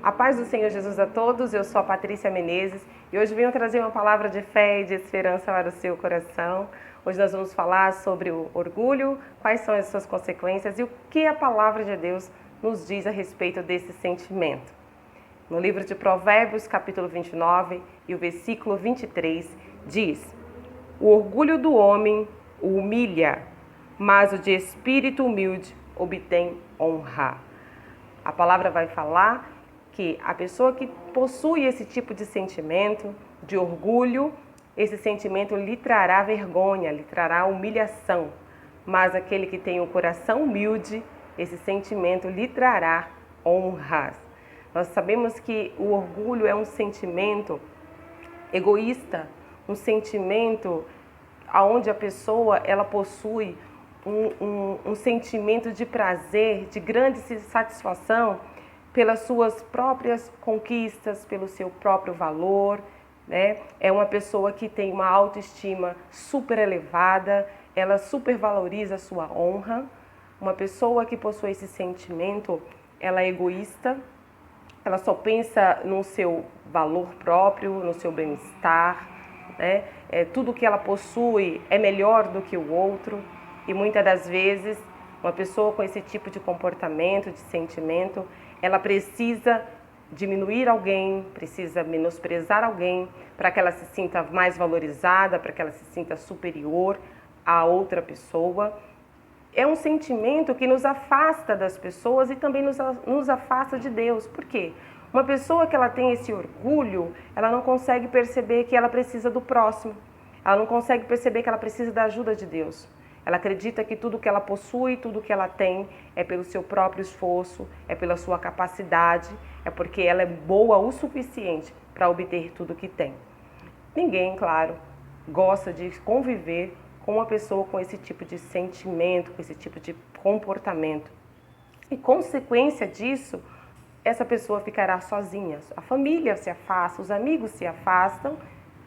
A paz do Senhor Jesus a todos, eu sou a Patrícia Menezes e hoje venho trazer uma palavra de fé e de esperança para o seu coração. Hoje nós vamos falar sobre o orgulho, quais são as suas consequências e o que a palavra de Deus nos diz a respeito desse sentimento. No livro de Provérbios, capítulo 29 e o versículo 23, diz: O orgulho do homem o humilha, mas o de espírito humilde obtém honra. A palavra vai falar que a pessoa que possui esse tipo de sentimento, de orgulho, esse sentimento lhe trará vergonha, lhe trará humilhação. Mas aquele que tem o coração humilde, esse sentimento lhe trará honras. Nós sabemos que o orgulho é um sentimento egoísta, um sentimento onde a pessoa ela possui um sentimento de prazer, de grande satisfação pelas suas próprias conquistas, pelo seu próprio valor, né? É uma pessoa que tem uma autoestima super elevada, ela supervaloriza a sua honra. Uma pessoa que possui esse sentimento, ela é egoísta, ela só pensa no seu valor próprio, no seu bem-estar, né? Tudo que ela possui é melhor do que o outro e muitas das vezes uma pessoa com esse tipo de comportamento, de sentimento, ela precisa diminuir alguém, precisa menosprezar alguém para que ela se sinta mais valorizada, para que ela se sinta superior a outra pessoa. É um sentimento que nos afasta das pessoas e também nos afasta de Deus. Por quê? Uma pessoa que ela tem esse orgulho, ela não consegue perceber que ela precisa do próximo. Ela não consegue perceber que ela precisa da ajuda de Deus. Ela acredita que tudo que ela possui, tudo que ela tem é pelo seu próprio esforço, é pela sua capacidade, é porque ela é boa o suficiente para obter tudo que tem. Ninguém, claro, gosta de conviver com uma pessoa com esse tipo de sentimento, com esse tipo de comportamento. E consequência disso, essa pessoa ficará sozinha. A família se afasta, os amigos se afastam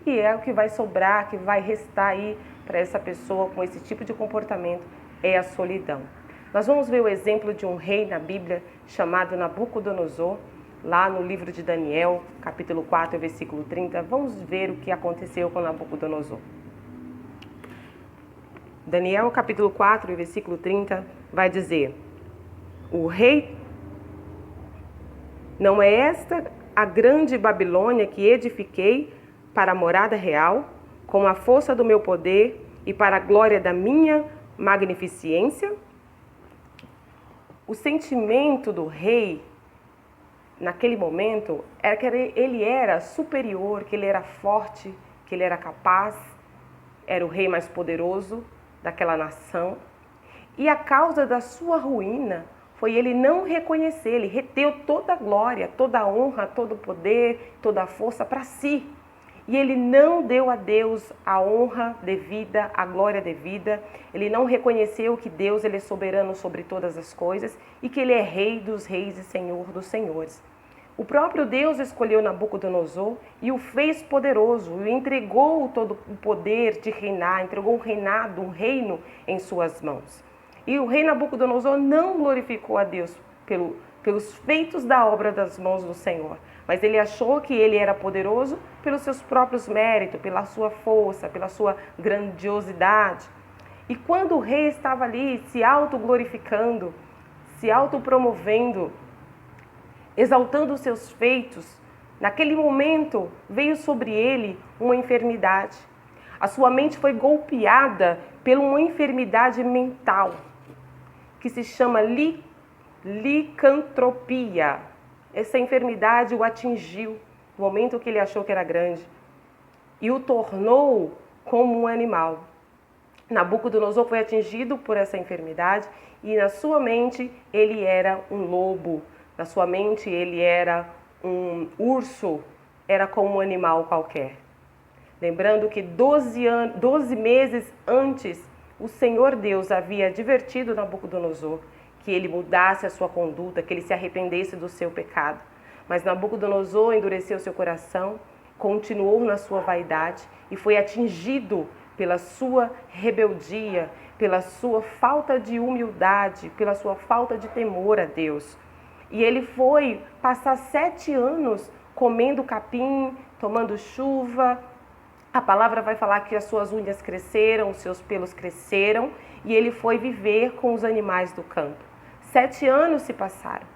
e é o que vai sobrar, que vai restar aí para essa pessoa com esse tipo de comportamento, é a solidão. Nós vamos ver o exemplo de um rei na Bíblia chamado Nabucodonosor, lá no livro de Daniel, capítulo 4, versículo 30. Vamos ver o que aconteceu com Nabucodonosor. Daniel, capítulo 4, versículo 30, vai dizer: O rei, não é esta a grande Babilônia que edifiquei para a morada real, com a força do meu poder e para a glória da minha magnificência? O sentimento do rei, naquele momento, era que ele era superior, que ele era forte, que ele era capaz, era o rei mais poderoso daquela nação. E a causa da sua ruína foi ele não reconhecer, ele reteu toda a glória, toda a honra, todo o poder, toda a força para si. E ele não deu a Deus a honra devida, a glória devida. Ele não reconheceu que Deus ele é soberano sobre todas as coisas e que ele é rei dos reis e senhor dos senhores. O próprio Deus escolheu Nabucodonosor e o fez poderoso, e entregou todo o poder de reinar, entregou um reinado, um reino em suas mãos. E o rei Nabucodonosor não glorificou a Deus pelos feitos da obra das mãos do Senhor, mas ele achou que ele era poderoso pelos seus próprios méritos, pela sua força, pela sua grandiosidade. E quando o rei estava ali se autoglorificando, se autopromovendo, exaltando os seus feitos, naquele momento veio sobre ele uma enfermidade. A sua mente foi golpeada por uma enfermidade mental, que se chama licantropia. Essa enfermidade o atingiu no momento que ele achou que era grande e o tornou como um animal. Nabucodonosor foi atingido por essa enfermidade e na sua mente ele era um lobo. Na sua mente ele era um urso, era como um animal qualquer. Lembrando que 12 meses antes, o Senhor Deus havia advertido Nabucodonosor que ele mudasse a sua conduta, que ele se arrependesse do seu pecado. Mas Nabucodonosor endureceu seu coração, continuou na sua vaidade e foi atingido pela sua rebeldia, pela sua falta de humildade, pela sua falta de temor a Deus. E ele foi passar 7 anos comendo capim, tomando chuva. A palavra vai falar que as suas unhas cresceram, os seus pelos cresceram, e ele foi viver com os animais do campo. 7 anos se passaram,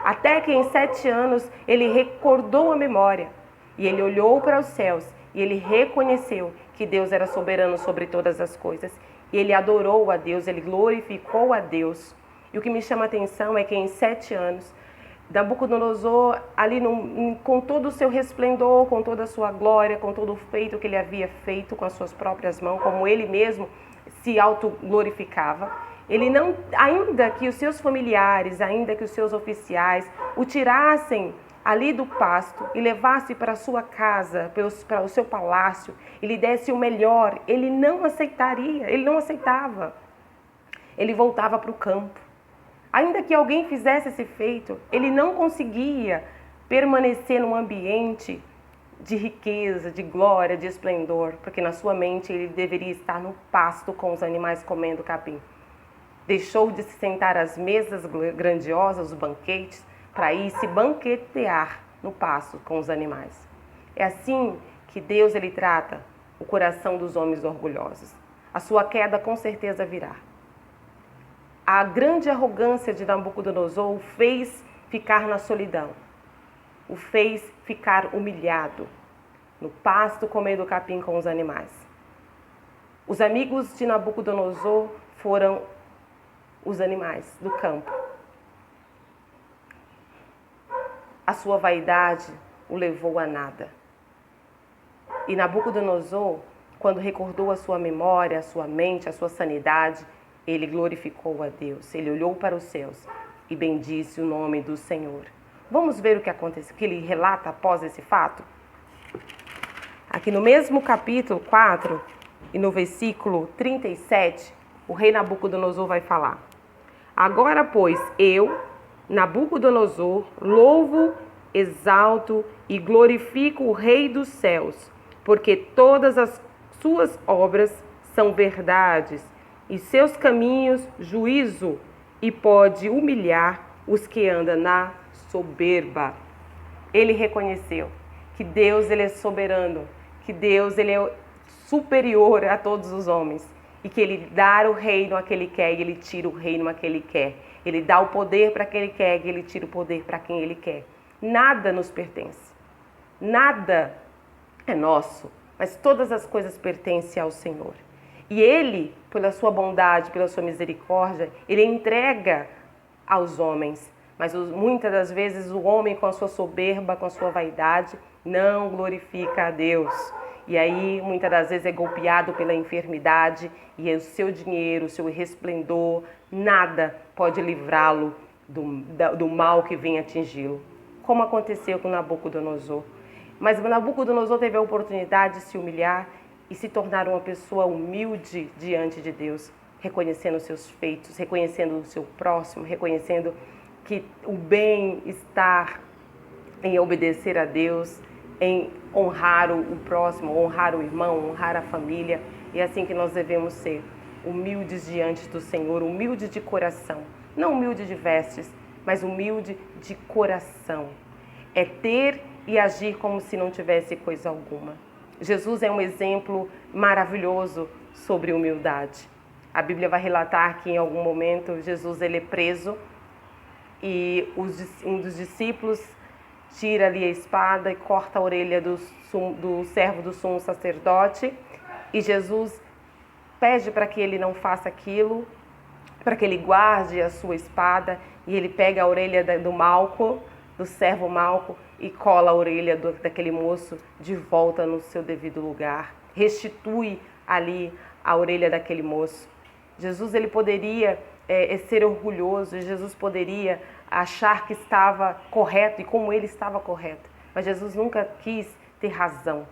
até que em 7 anos ele recordou a memória, e ele olhou para os céus, e ele reconheceu que Deus era soberano sobre todas as coisas. E ele adorou a Deus, ele glorificou a Deus. E o que me chama a atenção é que em 7 anos, Nabucodonosor, ali com todo o seu resplendor, com toda a sua glória, com todo o feito que ele havia feito com as suas próprias mãos, como ele mesmo se autoglorificava, ele não, ainda que os seus familiares, ainda que os seus oficiais o tirassem ali do pasto e levasse para a sua casa, para o seu palácio, e lhe desse o melhor, ele não aceitaria, ele não aceitava. Ele voltava para o campo. Ainda que alguém fizesse esse feito, ele não conseguia permanecer num ambiente de riqueza, de glória, de esplendor, porque na sua mente ele deveria estar no pasto com os animais comendo capim. Deixou de se sentar às mesas grandiosas, os banquetes, para ir se banquetear no pasto com os animais. É assim que Deus ele trata o coração dos homens orgulhosos. A sua queda com certeza virá. A grande arrogância de Nabucodonosor o fez ficar na solidão, o fez ficar humilhado, no pasto comendo capim com os animais. Os amigos de Nabucodonosor foram os animais do campo. A sua vaidade o levou a nada. E Nabucodonosor, quando recordou a sua memória, a sua mente, a sua sanidade, ele glorificou a Deus, ele olhou para os céus e bendisse o nome do Senhor. Vamos ver o que aconteceu, o que ele relata após esse fato? Aqui no mesmo capítulo 4 e no versículo 37, o rei Nabucodonosor vai falar: Agora, pois, eu, Nabucodonosor, louvo, exalto e glorifico o Rei dos céus, porque todas as suas obras são verdades, e seus caminhos juízo, e pode humilhar os que andam na soberba. Ele reconheceu que Deus ele é soberano, que Deus ele é superior a todos os homens, e que ele dá o reino a quem ele quer e ele tira o reino a quem ele quer. Ele dá o poder para quem ele quer e ele tira o poder para quem ele quer. Nada nos pertence, nada é nosso, mas todas as coisas pertencem ao Senhor. E ele, pela sua bondade, pela sua misericórdia, ele entrega aos homens. Mas muitas das vezes o homem, com a sua soberba, com a sua vaidade, não glorifica a Deus. E aí, muitas das vezes, é golpeado pela enfermidade e o seu dinheiro, o seu resplendor, nada pode livrá-lo do mal que vem atingi-lo. Como aconteceu com Nabucodonosor. Mas Nabucodonosor teve a oportunidade de se humilhar e se tornar uma pessoa humilde diante de Deus, reconhecendo os seus feitos, reconhecendo o seu próximo, reconhecendo que o bem está em obedecer a Deus, em honrar o próximo, honrar o irmão, honrar a família. E é assim que nós devemos ser, humildes diante do Senhor, humilde de coração. Não humilde de vestes, mas humilde de coração. É ter e agir como se não tivesse coisa alguma. Jesus é um exemplo maravilhoso sobre humildade. A Bíblia vai relatar que em algum momento Jesus ele é preso e um dos discípulos tira ali a espada e corta a orelha do servo do sumo sacerdote, e Jesus pede para que ele não faça aquilo, para que ele guarde a sua espada, e ele pega a orelha do Malco, do servo Malco, e cola a orelha daquele moço de volta no seu devido lugar, restitui ali a orelha daquele moço. Jesus ele poderia ser orgulhoso, Jesus poderia achar que estava correto e como ele estava correto, mas Jesus nunca quis ter razão.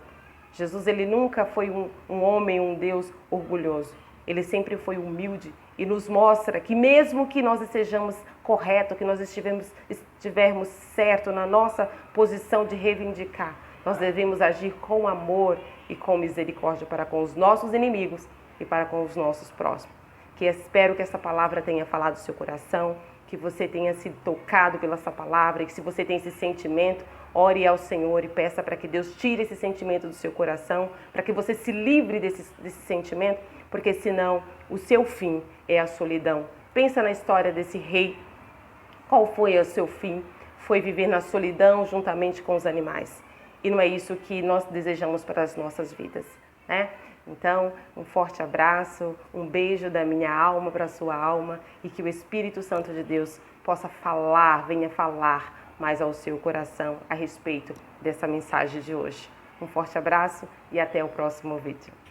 Jesus ele nunca foi um homem, um Deus orgulhoso. Ele sempre foi humilde e nos mostra que mesmo que nós estejamos corretos, que nós estivermos certo na nossa posição de reivindicar, nós devemos agir com amor e com misericórdia para com os nossos inimigos e para com os nossos próximos. Que espero que essa palavra tenha falado do seu coração, que você tenha sido tocado pela essa palavra e que se você tem esse sentimento, ore ao Senhor e peça para que Deus tire esse sentimento do seu coração, para que você se livre desse sentimento, porque senão o seu fim é a solidão. Pensa na história desse rei. Qual foi o seu fim? Foi viver na solidão juntamente com os animais. E não é isso que nós desejamos para as nossas vidas, né? Então, um forte abraço, um beijo da minha alma para a sua alma e que o Espírito Santo de Deus possa venha falar mais ao seu coração a respeito dessa mensagem de hoje. Um forte abraço e até o próximo vídeo.